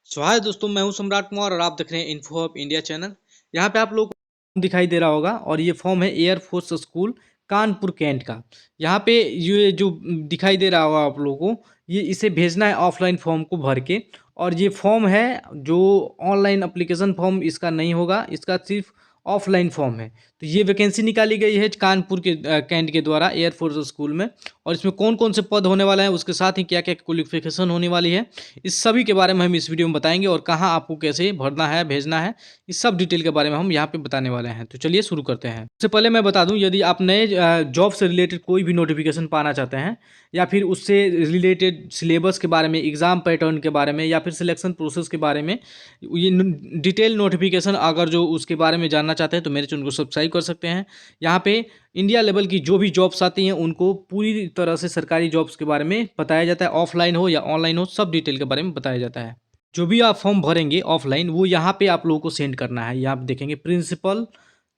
हाय दोस्तों, मैं हूं सम्राट कुमार और आप देख रहे हैं इन्फो ऑफ इंडिया चैनल। यहाँ पे आप लोगों को दिखाई दे रहा होगा और ये फॉर्म है air force school Kanpur cantt का। यहाँ पे ये जो दिखाई दे रहा होगा आप लोगों को, ये इसे भेजना है ऑफलाइन फॉर्म को भर के। और ये फॉर्म है जो ऑनलाइन अप्लीकेशन फॉर्म इसका नहीं होगा, इसका सिर्फ ऑफलाइन फॉर्म है। तो ये वैकेंसी निकाली गई है कानपुर के कैंट के द्वारा एयरफोर्स स्कूल में। और इसमें कौन कौन से पद होने वाले हैं, उसके साथ ही क्या क्या क्वालिफिकेशन होने वाली है, इस सभी के बारे में हम इस वीडियो में बताएंगे। और कहाँ आपको कैसे भरना है, भेजना है, इस सब डिटेल के बारे में हम यहाँ पे बताने वाले हैं। तो चलिए शुरू करते हैं। सबसे पहले मैं बता दूं, यदि आप नए जॉब से रिलेटेड कोई भी नोटिफिकेशन पाना चाहते हैं, या फिर उससे रिलेटेड सिलेबस के बारे में, एग्जाम पैटर्न के बारे में, या फिर सिलेक्शन प्रोसेस के बारे में ये डिटेल नोटिफिकेशन अगर जो उसके बारे में जानना चाहते हैं तो मेरे चैनल को सब्सक्राइब कर सकते हैं। यहाँ पे इंडिया लेवल की जो भी जॉब्स आती हैं उनको पूरी तरह से सरकारी जॉब्स के बारे में बताया जाता है, ऑफलाइन हो या ऑनलाइन हो, सब डिटेल के बारे में बताया जाता है। जो भी आप फॉर्म भरेंगे ऑफलाइन, वो यहाँ पे आप लोगों को सेंड करना है। यहाँ पे देखेंगे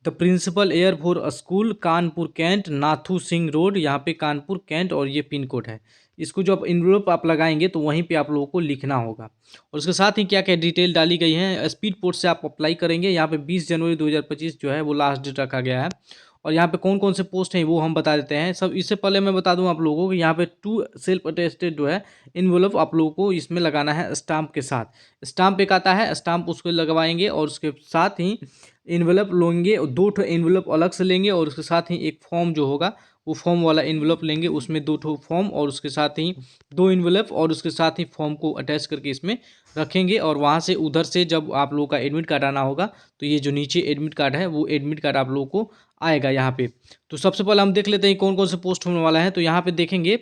principal air force school Kanpur cantt, Nathu Singh road, यहाँ पे कानपुर कैंट, और ये पिन कोड है। इसको जो आप इन्वेलप आप लगाएंगे तो वहीं पे आप लोगों को लिखना होगा। और उसके साथ ही क्या क्या डिटेल डाली गई है, स्पीड पोस्ट से आप अप्लाई करेंगे। यहाँ पे 20 जनवरी 2025 जो है वो लास्ट डेट रखा गया है। और यहाँ पे कौन कौन से पोस्ट हैं वो हम बता देते हैं सब। इससे पहले मैं बता दूं आप लोगों को, यहाँ पे टू सेल्फ अटेस्टेड जो है इन्वेलप आप लोगों को इसमें लगाना है स्टाम्प के साथ। स्टाम्प एक आता है, स्टाम्प उसको लगवाएंगे और उसके साथ ही इन्वेलप लेंगे। दो ठो इन्वेलप अलग से लेंगे और उसके साथ ही एक फॉर्म जो होगा वो फॉर्म वाला इन्वेलप लेंगे, उसमें दो ठो फॉर्म और उसके साथ ही दो इन्वेलप और उसके साथ ही फॉर्म को अटैच करके इसमें रखेंगे। और वहाँ से उधर से जब आप लोगों का एडमिट कार्ड आना होगा तो ये जो नीचे एडमिट कार्ड है वो एडमिट कार्ड आप लोगों को आएगा यहाँ पे। तो सबसे पहले हम देख लेते हैं कौन कौन से पोस्ट होने वाला है। तो यहाँ पे देखेंगे,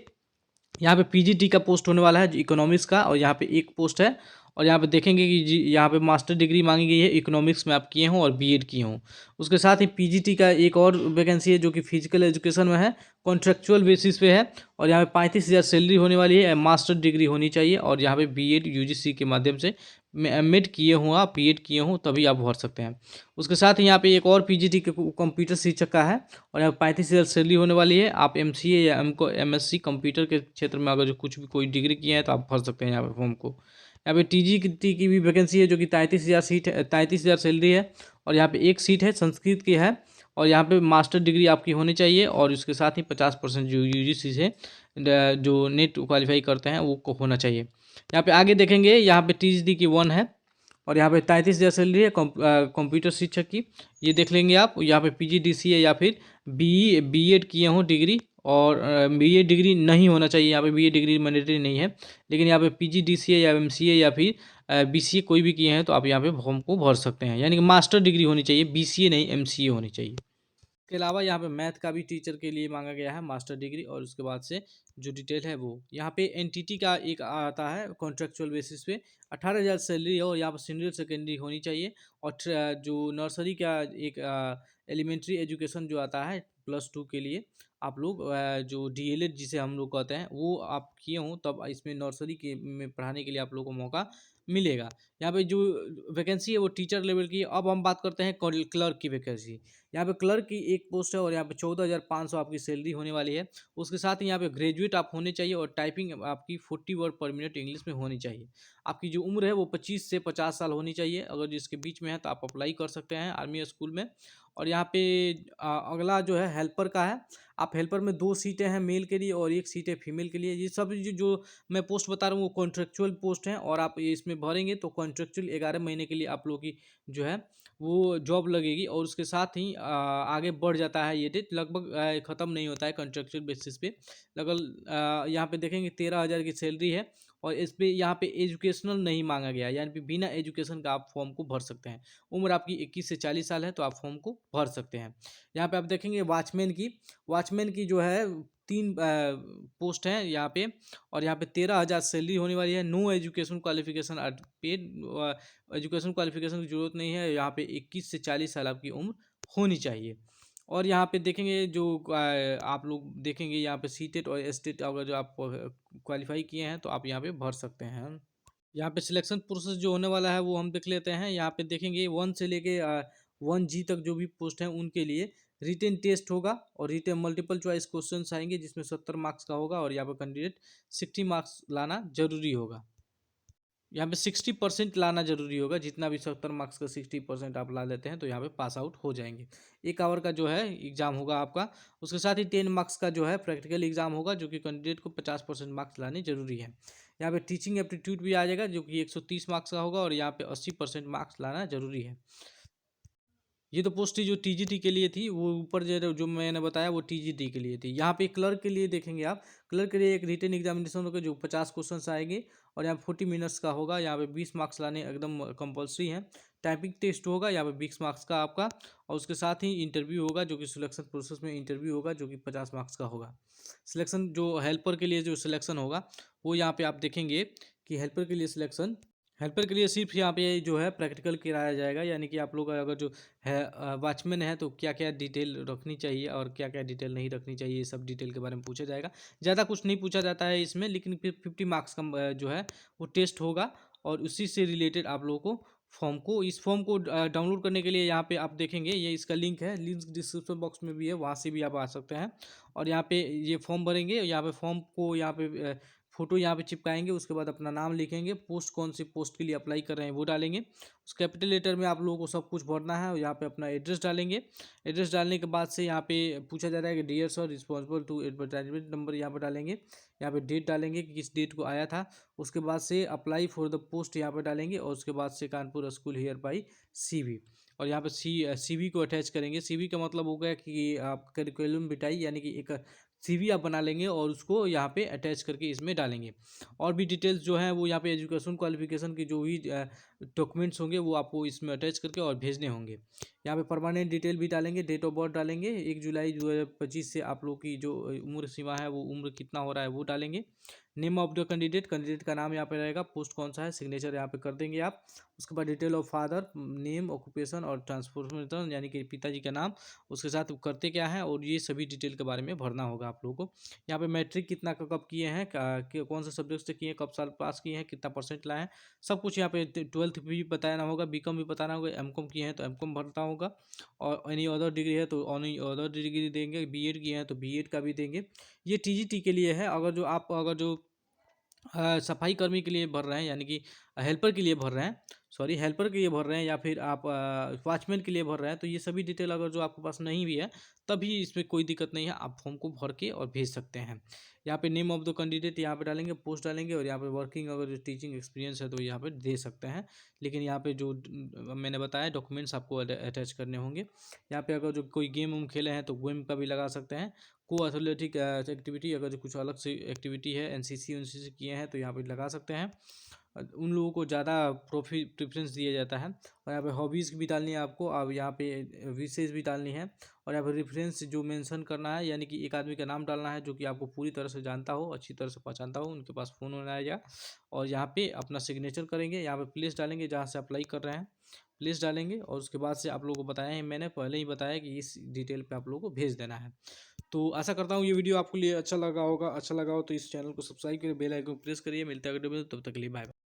यहाँ पे पीजीटी का पोस्ट होने वाला है जो इकोनॉमिक्स का, और यहाँ पे एक पोस्ट है। और यहाँ पे देखेंगे कि जी यहाँ पे मास्टर डिग्री मांगी गई है, इकोनॉमिक्स में आप किए हों और बीएड किए हों। उसके साथ ही पीजीटी का एक और वैकेंसी है जो कि फिजिकल एजुकेशन में है, कॉन्ट्रेक्चुअल बेसिस पे है। और यहाँ पे 35,000 सैलरी होने वाली है, मास्टर डिग्री होनी चाहिए, और यहाँ पे बीएड यूजीसी के माध्यम से एमएड किए हों, आप बीएड किए हों तभी आप भर सकते हैं। उसके साथ ही यहाँ पे एक और पीजीटी के कंप्यूटर शिक्षक का है, और यहाँ 35,000 सैलरी होने वाली है। आप एमसीए या एमएससी कंप्यूटर के क्षेत्र में अगर जो कुछ भी कोई डिग्री किए हैं तो आप भर सकते हैं यहाँ पे फॉर्म को। यहाँ पे टीजी की भी वैकेंसी है जो कि 33,000 सीट है, 33,000 सैलरी है। और यहाँ पे एक सीट है संस्कृत की है, और यहाँ पे मास्टर डिग्री आपकी होनी चाहिए। और उसके साथ ही 50% जो यूजीसी से जो नेट क्वालिफाई करते हैं वो को होना चाहिए। यहाँ पे आगे देखेंगे, यहाँ पे टीजी की 1 है, और यहाँ पे 33,000 सैलरी है कंप्यूटर शिक्षक की। ये देख लेंगे आप। यहाँ पे पीजीडीसीए या फिर बीएड किए हों डिग्री, और बीए डिग्री नहीं होना चाहिए, यहाँ पे बीए डिग्री मैंडेटरी नहीं है। लेकिन यहाँ पे पीजीडीसीए या एमसीए या फिर बीसीए कोई भी किए हैं तो आप यहाँ पे फॉर्म को भर सकते हैं। यानी कि मास्टर डिग्री होनी चाहिए, बीसीए नहीं एमसीए होनी चाहिए। इसके अलावा यहाँ पे मैथ का भी टीचर के लिए मांगा गया है मास्टर डिग्री। और उसके बाद से जो डिटेल है वो यहाँ पे एनटीटी का एक आता है कॉन्ट्रेक्चुअल बेसिस पे, 18,000 सैलरी है, और यहाँ पर सीनियर सेकेंडरी होनी चाहिए। और जो नर्सरी का एक एलिमेंट्री एजुकेशन जो आता है +2 के लिए, आप लोग जो डीएलएड जिसे हम लोग कहते हैं वो आप किए हों तब इसमें नर्सरी के में पढ़ाने के लिए आप लोगों को मौका मिलेगा। यहाँ पे जो वैकेंसी है वो टीचर लेवल की है। अब हम बात करते हैं क्लर्क की वैकेंसी। यहाँ पे क्लर्क की एक पोस्ट है और यहाँ पे 14,500 आपकी सैलरी होने वाली है। उसके साथ ही यहाँ पे ग्रेजुएट आप होने चाहिए, और टाइपिंग आपकी 40 वर्ड पर मिनट इंग्लिश में होनी चाहिए। आपकी जो उम्र है वो 25 से 50 साल होनी चाहिए। अगर जिसके बीच में है तो आप अप्लाई कर सकते हैं आर्मी स्कूल में। और यहाँ पे अगला जो है हेल्पर का है। आप हेल्पर में 2 सीटें हैं मेल के लिए और 1 सीट है फीमेल के लिए। ये सब जो मैं पोस्ट बता रहा हूँ वो कॉन्ट्रेक्चुअल पोस्ट हैं, और आप ये इसमें भरेंगे तो कॉन्ट्रेक्चुअल 11 महीने के लिए आप लोगों की जो है वो जॉब लगेगी। और उसके साथ ही आगे बढ़ जाता है ये डेट, लगभग ख़त्म नहीं होता है कॉन्ट्रेक्चुअल बेसिस पे। लगभग यहाँ पे देखेंगे 13,000 की सैलरी है। और इस पे यहाँ पे एजुकेशनल नहीं मांगा गया, यानी कि बिना एजुकेशन का आप फॉर्म को भर सकते हैं। उम्र आपकी 21 से 40 साल है तो आप फॉर्म को भर सकते हैं। यहाँ पे आप देखेंगे वॉचमैन की जो है 3 पोस्ट हैं यहाँ पे। और यहाँ पे 13,000 सैलरी होने वाली है। No education qualification paid, education qualification की जरूरत नहीं है। यहाँ पे 21 से 40 साल आपकी उम्र होनी चाहिए। और यहाँ पे देखेंगे जो आप लोग देखेंगे यहाँ पे सीटेट और एस्टेट अगर जो आप क्वालिफाई किए हैं तो आप यहाँ पे भर सकते हैं। यहाँ पे सिलेक्शन प्रोसेस जो होने वाला है वो हम देख लेते हैं। यहाँ पे देखेंगे 1 से लेके 1G तक जो भी पोस्ट हैं उनके लिए रिटेन टेस्ट होगा, और रिटेन मल्टीपल चॉइस क्वेश्चन आएंगे जिसमें 70 मार्क्स का होगा, और यहाँ पर कैंडिडेट 60 मार्क्स लाना जरूरी होगा। यहाँ पे 60% लाना जरूरी होगा, जितना भी 70 मार्क्स का 60% आप ला लेते हैं तो यहाँ पे पास आउट हो जाएंगे। 1 आवर का जो है एग्ज़ाम होगा आपका। उसके साथ ही 10 मार्क्स का जो है प्रैक्टिकल एग्जाम होगा, जो कि कैंडिडेट को 50% मार्क्स लाने जरूरी है। यहाँ पे टीचिंग एप्टीट्यूड भी आ जाएगा, जो कि 130 मार्क्स का होगा, और यहाँ पे 80% मार्क्स लाना जरूरी है। ये तो पोस्ट थी जो टीजीटी के लिए थी, वो ऊपर जो मैंने बताया वो टीजीटी के लिए थी। यहाँ पे क्लर्क के लिए देखेंगे आप, क्लर्क के लिए एक रिटन एग्जामिनेशन होगा जो 50 क्वेश्चन आएंगे, और यहाँ 40 मिनट्स का होगा। यहाँ पे 20 मार्क्स लाने एकदम कंपलसरी है। टाइपिंग टेस्ट होगा यहाँ पे 20 मार्क्स का आपका, और उसके साथ ही इंटरव्यू होगा, जो कि सिलेक्शन प्रोसेस में इंटरव्यू होगा, जो कि 50 मार्क्स का होगा। सिलेक्शन जो हेल्पर के लिए जो सिलेक्शन होगा वो यहाँ पे आप देखेंगे कि हेल्पर के लिए सिलेक्शन, हेल्पर के लिए सिर्फ यहाँ पे जो है प्रैक्टिकल कराया जाएगा, यानी कि आप लोग अगर जो है वॉचमैन है तो क्या क्या डिटेल रखनी चाहिए और क्या क्या डिटेल नहीं रखनी चाहिए, ये सब डिटेल के बारे में पूछा जाएगा। ज़्यादा कुछ नहीं पूछा जाता है इसमें, लेकिन फिर 50 मार्क्स का जो है वो टेस्ट होगा, और उसी से रिलेटेड आप लोगों को इस फॉर्म को डाउनलोड करने के लिए यहाँ पे आप देखेंगे, ये इसका लिंक है, लिंक डिस्क्रिप्शन बॉक्स में भी है, वहाँ से भी आप आ सकते हैं। और यहाँ पे ये फॉर्म भरेंगे, यहाँ पे फॉर्म को यहाँ पे फोटो यहाँ पे चिपकाएंगे, उसके बाद अपना नाम लिखेंगे, पोस्ट कौन सी पोस्ट के लिए अप्लाई कर रहे हैं वो डालेंगे। उस कैपिटल लेटर में आप लोगों को सब कुछ भरना है, और यहाँ पे अपना एड्रेस डालेंगे। एड्रेस डालने के बाद से यहाँ पे पूछा जा रहा है कि dear sir responsible to advertisement number यहाँ पर डालेंगे। यहाँ पे डेट डालेंगे कि किस डेट को आया था। उसके बाद से अप्लाई फॉर द पोस्ट यहाँ पर डालेंगे, और उसके बाद से Kanpur school here by CV। और यहाँ पे CV को अटैच करेंगे। CV का मतलब हो गया कि आप करिकुलम विटाई, यानी कि एक CV आप बना लेंगे और उसको यहाँ पे अटैच करके इसमें डालेंगे। और भी डिटेल्स जो है वो यहाँ पे एजुकेशन क्वालिफिकेशन की जो भी डॉक्यूमेंट्स होंगे वो आपको इसमें अटैच करके और भेजने होंगे। यहाँ पे परमानेंट डिटेल भी डालेंगे, डेट ऑफ बर्थ डालेंगे, 1 जुलाई 2025 से आप लोग की जो उम्र सीमा है वो उम्र कितना हो रहा है वो डालेंगे। Name of the candidate, candidate का नाम यहाँ पे रहेगा, पोस्ट कौन सा है, सिग्नेचर यहाँ पे कर देंगे आप। उसके बाद detail of father, name, occupation और ट्रांसपोर्टेशन, यानी कि पिताजी का नाम, उसके साथ करते क्या है, और ये सभी डिटेल के बारे में भरना होगा आप लोगों को। यहाँ पे मैट्रिक कितना कब किए हैं, कौन से सब्जेक्ट से किए हैं, कब साल पास किए हैं, कितना परसेंट लाए हैं, सब कुछ यहाँ पे 12th भी बताना होगा, BCom भी बताना होगा, MCom किए हैं तो MCom भरना होगा, और एनी अदर डिग्री है तो एनी अदर डिग्री देंगे, B.Ed किए हैं तो B.Ed का भी देंगे। ये TGT के लिए है। अगर जो सफाई कर्मी के लिए भर रहे हैं, यानी कि हेल्पर के लिए भर रहे हैं, सॉरी हेल्पर के लिए भर रहे हैं, या फिर आप वॉचमैन के लिए भर रहे हैं, तो ये सभी डिटेल अगर जो आपके पास नहीं भी है तभी इसमें कोई दिक्कत नहीं है, आप फॉर्म को भर के और भेज सकते हैं। यहाँ पे नेम ऑफ द कैंडिडेट यहाँ पे डालेंगे, पोस्ट डालेंगे, और यहाँ पे वर्किंग अगर जो टीचिंग एक्सपीरियंस है तो यहाँ पे दे सकते हैं। लेकिन यहाँ पे जो मैंने बताया डॉक्यूमेंट्स आपको अटैच करने होंगे। यहाँ पे अगर जो कोई गेम उम खेले हैं तो गेम का भी लगा सकते हैं। को एथलेटिक एक्टिविटी, अगर जो कुछ अलग से एक्टिविटी है, NCC किए हैं तो यहाँ पे लगा सकते हैं। उन लोगों को ज़्यादा प्रेफरेंस दिया जाता है। और यहाँ पे हॉबीज़ भी डालनी है आपको, अब यहाँ पे विशेष भी डालनी है, और यहाँ पे रेफरेंस जो मेंशन करना है, यानी कि एक आदमी का नाम डालना है जो कि आपको पूरी तरह से जानता हो, अच्छी तरह से पहचानता हो, उनके पास फ़ोन होना आएगा। और यहाँ पे अपना सिग्नेचर करेंगे, यहाँ पे प्लेस डालेंगे जहाँ से अप्लाई कर रहे हैं, प्लेस डालेंगे, और उसके बाद से आप लोगों को बताया है, मैंने पहले ही बताया कि इस डिटेल पे आप लोगों को भेज देना है। तो आशा करता हूँ ये वीडियो आपके लिए अच्छा लगा होगा। अच्छा लगा हो तो इस चैनल को सब्सक्राइब करिए, बेल आइकन प्रेस करिए। मिलते हैं अगले वीडियो में, तब तक के लिए बाय बाय।